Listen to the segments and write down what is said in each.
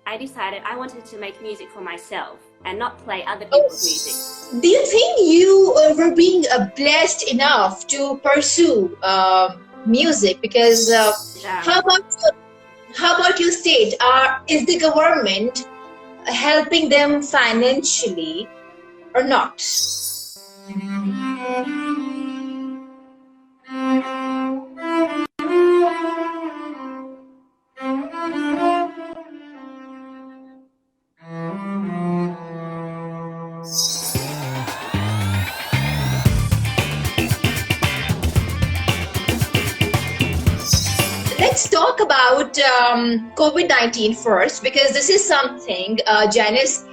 I decided I wanted to make music for myself and not play other people's music. Do you think you were being blessed enough to pursue music? Because how about your state? Is the government helping them financially or not? Let's talk about COVID-19 first, because this is something, Janice,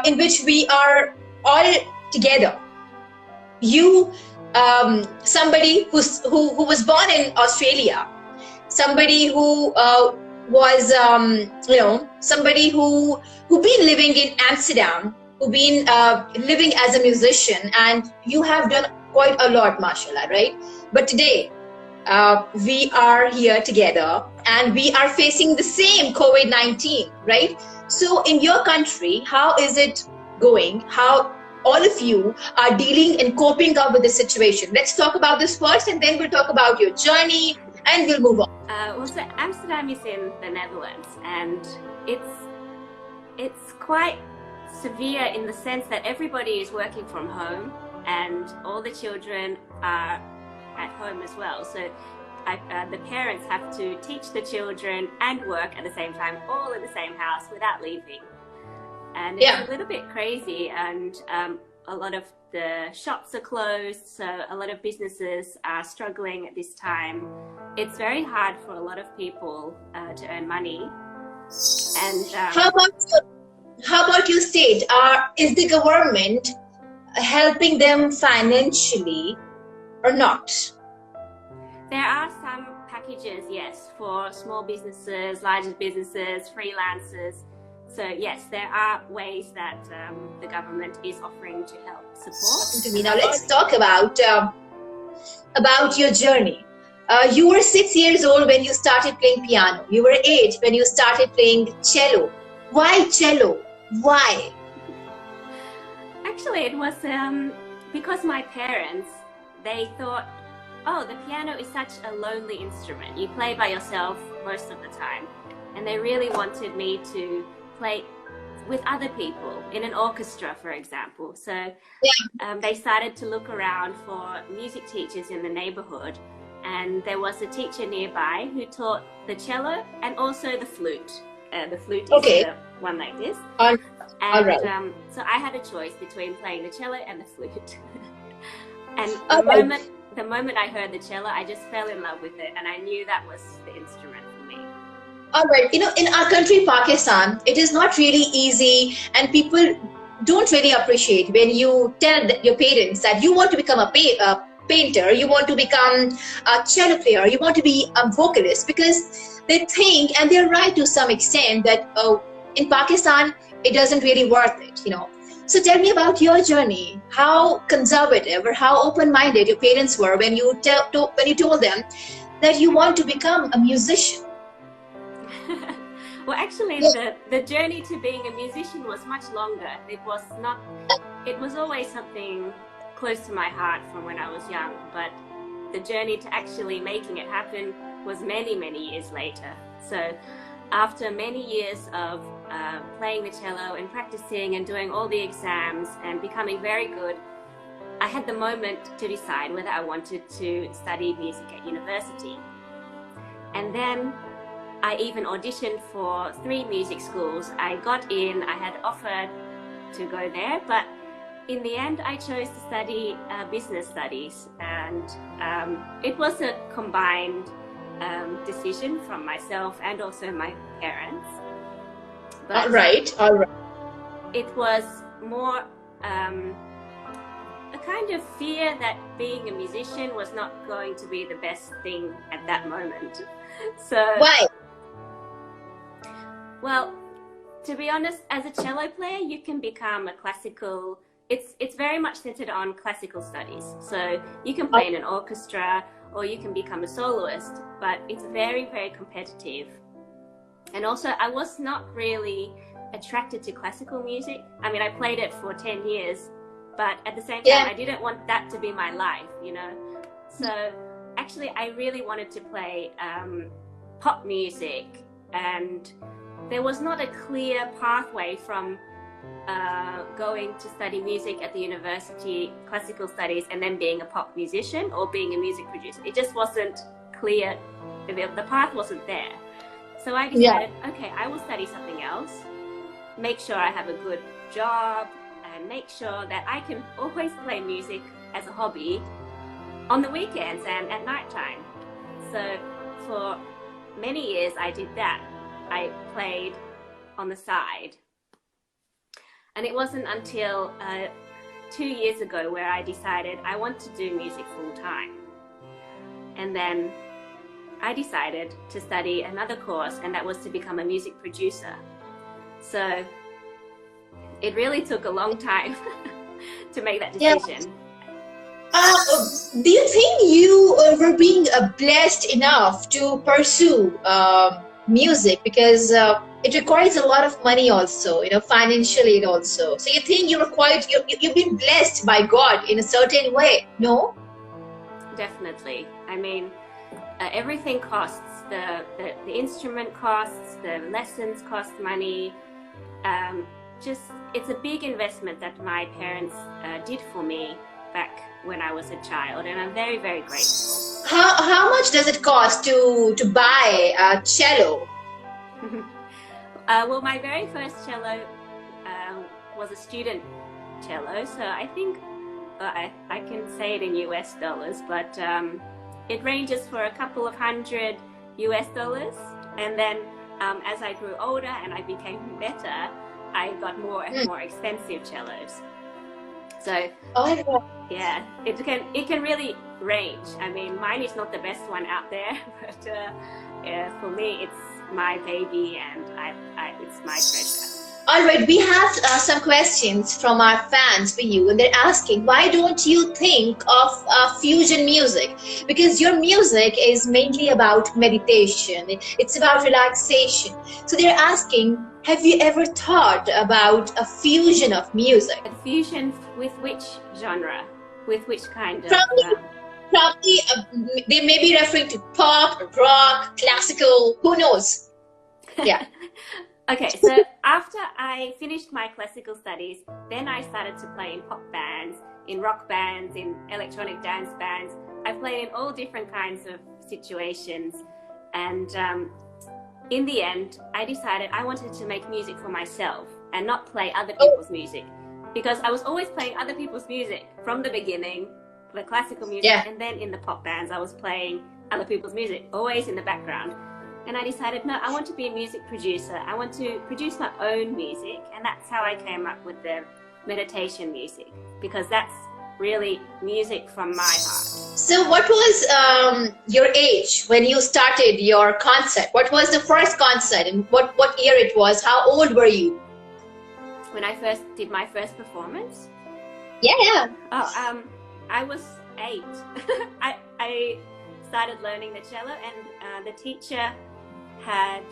in which we are all together. You, somebody who was born in Australia, somebody who was, somebody who been living in Amsterdam, who been living as a musician, and you have done quite a lot, mashallah, right? But today, we are here together and we are facing the same COVID-19, right? So in your country, how is it going? How all of you are dealing and coping up with the situation? Let's talk about this first, and then we'll talk about your journey and we'll move on. Well, so Amsterdam is in the Netherlands, and it's quite severe in the sense that everybody is working from home and all the children are at home as well. So the parents have to teach the children and work at the same time, all in the same house without leaving. And it's a little bit crazy, and a lot of the shops are closed, so a lot of businesses are struggling at this time. It's very hard for a lot of people to earn money. And how about your state? Is the government helping them financially or not? There are some packages, yes, for small businesses, larger businesses, freelancers. So yes, there are ways that the government is offering to help support. Now let's talk about your journey. You were 6 years old when you started playing piano. You were 8 when you started playing cello. Why cello? Why? Actually, it was because my parents, they thought, oh, the piano is such a lonely instrument. You play by yourself most of the time. And they really wanted me to play with other people in an orchestra, for example. So they started to look around for music teachers in the neighborhood. And there was a teacher nearby who taught the cello and also the flute. The flute is the one like this. All right. So I had a choice between playing the cello and the flute. And the moment I heard the cello, I just fell in love with it, and I knew that was the instrument for me. All right. You know, in our country, Pakistan, it is not really easy, and people don't really appreciate when you tell your parents that you want to become a painter, you want to become a cello player, you want to be a vocalist, because they think, and they're right to some extent, that in Pakistan, it doesn't really worth it, you know. So tell me about your journey. How conservative or how open-minded your parents were when you told them that you want to become a musician? Well, actually, the journey to being a musician was much longer. It was always something close to my heart from when I was young, but the journey to actually making it happen was many, many years later. So after many years of playing the cello and practicing and doing all the exams and becoming very good, I had the moment to decide whether I wanted to study music at university. And then I even auditioned for 3 music schools. I got in, I had offered to go there, but in the end I chose to study business studies, and it was a combined decision from myself and also my parents. But all right. it was more a kind of fear that being a musician was not going to be the best thing at that moment. So why? Well, to be honest, as a cello player, you can become a classical. It's very much centered on classical studies. So you can play in an orchestra, or you can become a soloist, but it's very, very competitive. And also, I was not really attracted to classical music. I mean, I played it for 10 years, but at the same time, I didn't want that to be my life, you know. So actually, I really wanted to play pop music, and there was not a clear pathway from going to study music at the university, classical studies, and then being a pop musician or being a music producer. It just wasn't clear. The path wasn't there. So I decided, okay, I will study something else, make sure I have a good job, and make sure that I can always play music as a hobby on the weekends and at night time. So for many years I did that. I played on the side. And it wasn't until 2 years ago where I decided I want to do music full time. And then I decided to study another course, and that was to become a music producer. So it really took a long time to make that decision. Do you think you were being blessed enough to pursue music? Because it requires a lot of money also, you know, financially also. So you think you've been blessed by God in a certain way, no? Definitely. I mean, everything costs. The instrument costs, the lessons cost money. It's a big investment that my parents did for me back when I was a child, and I'm very, very grateful. How much does it cost to buy a cello? Well, my very first cello was a student cello, so I think I can say it in US dollars, but it ranges for a couple of $100 US, and then as I grew older and I became better, I got more and more expensive cellos. So yeah, it can really range. I mean, mine is not the best one out there, but for me, it's my baby, and it's my treasure. All right, we have some questions from our fans for you, and they're asking, why don't you think of fusion music? Because your music is mainly about meditation, it's about relaxation. So they're asking, have you ever thought about a fusion of music? A fusion with which genre? With which kind of... Probably they may be referring to pop, rock, classical, who knows? Yeah. Okay, so after I finished my classical studies, then I started to play in pop bands, in rock bands, in electronic dance bands. I played in all different kinds of situations. And in the end, I decided I wanted to make music for myself and not play other people's music. Because I was always playing other people's music from the beginning, the classical music, and then in the pop bands, I was playing other people's music, always in the background. And I decided, no, I want to be a music producer. I want to produce my own music. And that's how I came up with the meditation music, because that's really music from my heart. So what was your age when you started your concert? What was the first concert, and what year it was? How old were you? When I first did my first performance? Yeah. Oh, I was 8. I started learning the cello, and the teacher had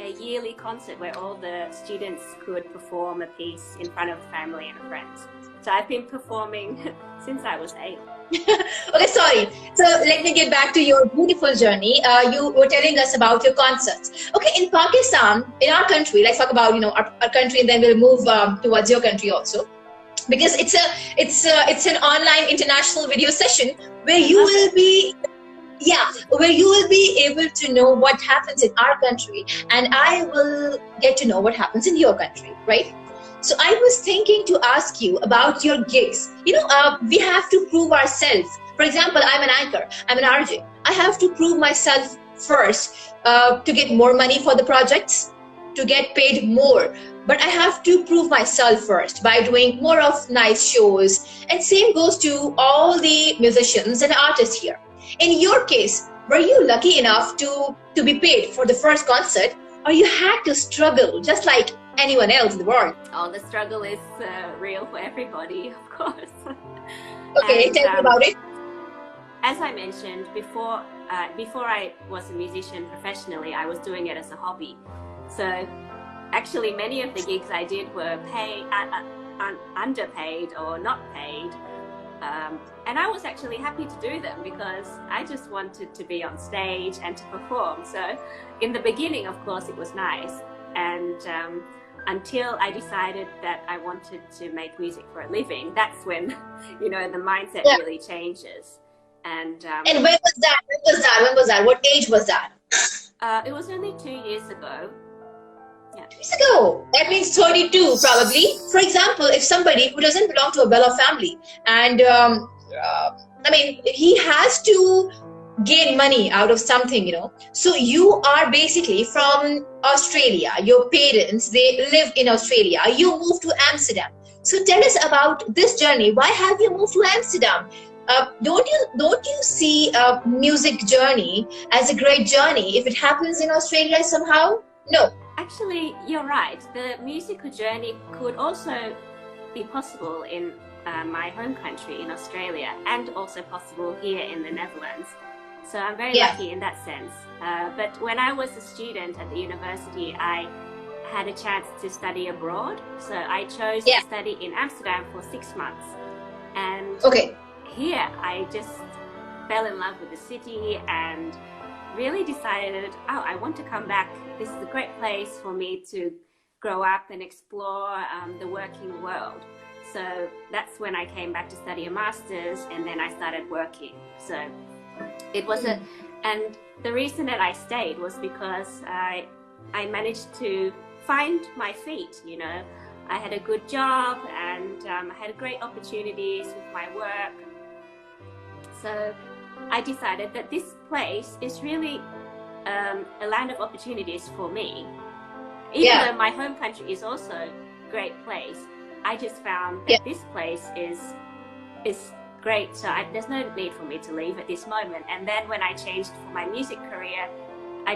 a yearly concert where all the students could perform a piece in front of family and friends. So I've been performing since I was 8. Okay, sorry. So let me get back to your beautiful journey. You were telling us about your concerts. Okay, in Pakistan, in our country, let's talk about our country, and then we'll move towards your country also, because it's an online international video session where you will be. Yeah, where you will be able to know what happens in our country, and I will get to know what happens in your country, right? So I was thinking to ask you about your gigs. We have to prove ourselves. For example, I'm an anchor, I'm an RJ. I have to prove myself first to get more money for the projects, to get paid more. But I have to prove myself first by doing more of nice shows. And same goes to all the musicians and artists here. In your case, were you lucky enough to be paid for the first concert, or you had to struggle just like anyone else in the world? Oh, the struggle is real for everybody, of course. Okay, tell me about it. As I mentioned before, before I was a musician professionally, I was doing it as a hobby. So actually many of the gigs I did were underpaid or not paid. And I was actually happy to do them because I just wanted to be on stage and to perform. So in the beginning, of course, it was nice. And until I decided that I wanted to make music for a living, that's when, you know, the mindset really changes. And when was that? When was that? What age was that? It was only 2 years ago. Yeah. 2 years ago. That means 32 probably. For example, if somebody who doesn't belong to a Baloch family and I mean, he has to gain money out of something, you know. So you are basically from Australia. Your parents, they live in Australia. You moved to Amsterdam. So tell us about this journey. Why have you moved to Amsterdam? Don't you see a music journey as a great journey if it happens in Australia somehow? No. Actually, you're right. The musical journey could also be possible in my home country in Australia, and also possible here in the Netherlands. So I'm very lucky in that sense. But when I was a student at the university, I had a chance to study abroad. So I chose to study in Amsterdam for 6 months. And here I just fell in love with the city and really decided, oh, I want to come back. This is a great place for me to grow up and explore the working world. So that's when I came back to study a master's, and then I started working. So it was and the reason that I stayed was because I managed to find my feet, you know. I had a good job and I had great opportunities with my work. So I decided that this place is really a land of opportunities for me. Even though my home country is also a great place, I just found that this place is great. So there's no need for me to leave at this moment. And then when I changed for my music career, I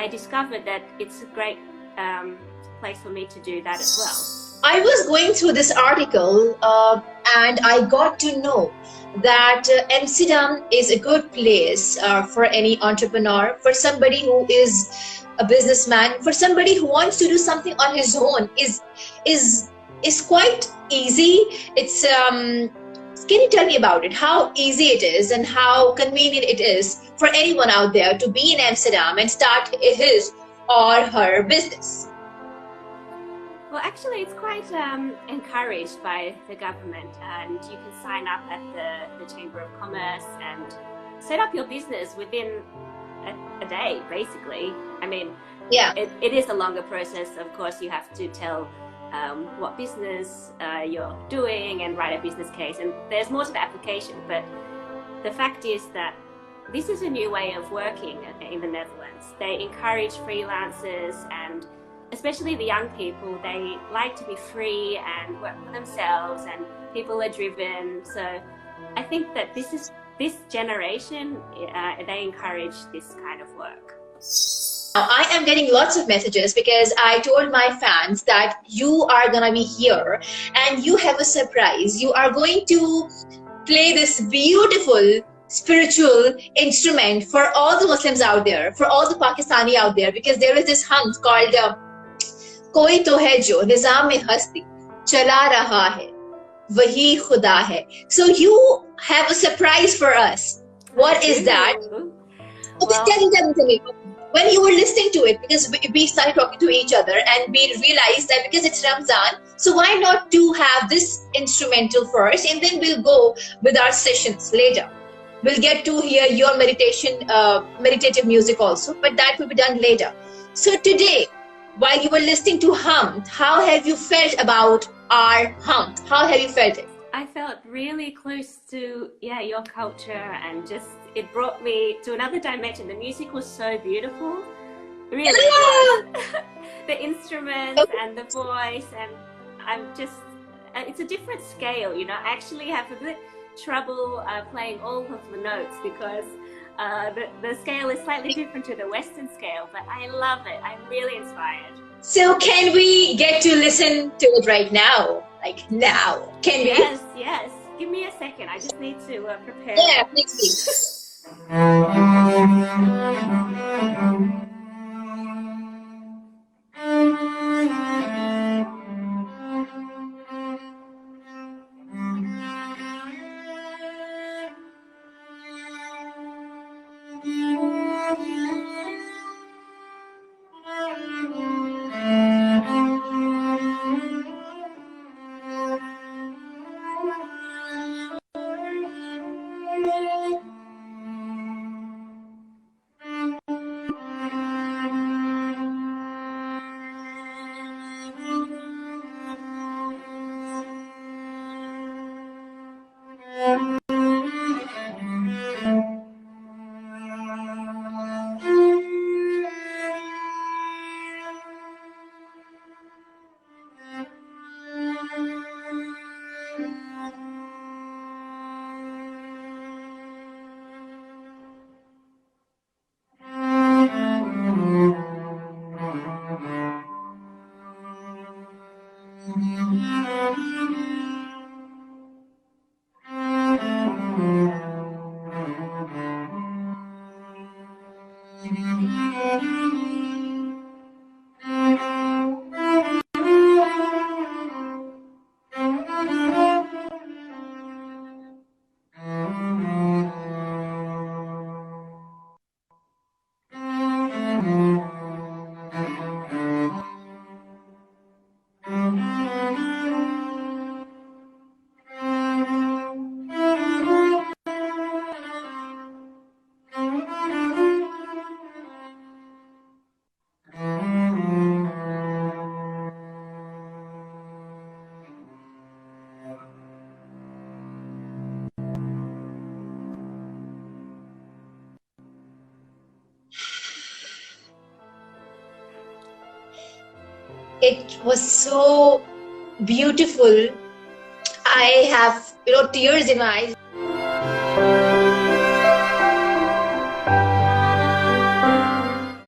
discovered that it's a great place for me to do that as well. I was going through this article and I got to know that Amsterdam is a good place for any entrepreneur, for somebody who is a businessman, for somebody who wants to do something on his own. Is quite easy. It's can you tell me about it? How easy it is and how convenient it is for anyone out there to be in Amsterdam and start his or her business? Well, actually, it's quite encouraged by the government, and you can sign up at the Chamber of Commerce and set up your business within a day, basically. I mean, it is a longer process. Of course, you have to tell what business you're doing and write a business case, and there's more to the application. But the fact is that this is a new way of working in the Netherlands. They encourage freelancers, and especially the young people, they like to be free and work for themselves, and people are driven. So I think that this generation, they encourage this kind of work. I am getting lots of messages because I told my fans that you are gonna be here and you have a surprise. You are going to play this beautiful spiritual instrument for all the Muslims out there, for all the Pakistani out there, because there is this hum called Koi to hai jo nizam mein hasti chala raha hai Wohi Khuda Hai. So you have a surprise for us. What is that? Okay, tell me. When you were listening to it, because we started talking to each other and we realized that because it's Ramzan, so why not to have this instrumental first, and then we'll go with our sessions later. We'll get to hear your meditative music also, but that will be done later. So today, while you were listening to Hummed, how have you felt about our Hummed? How have you felt it? I felt really close to your culture, and just it brought me to another dimension. The music was so beautiful, really. The instruments and the voice, and it's a different scale, you know. I actually have a bit trouble playing all of the notes because the scale is slightly different to the Western scale, but I love it. I'm really inspired. So can we get to listen to it right now? Like now? Can we? Yes. Give me a second. I just need to prepare. Yeah, please. It was so beautiful. I have, tears in my eyes.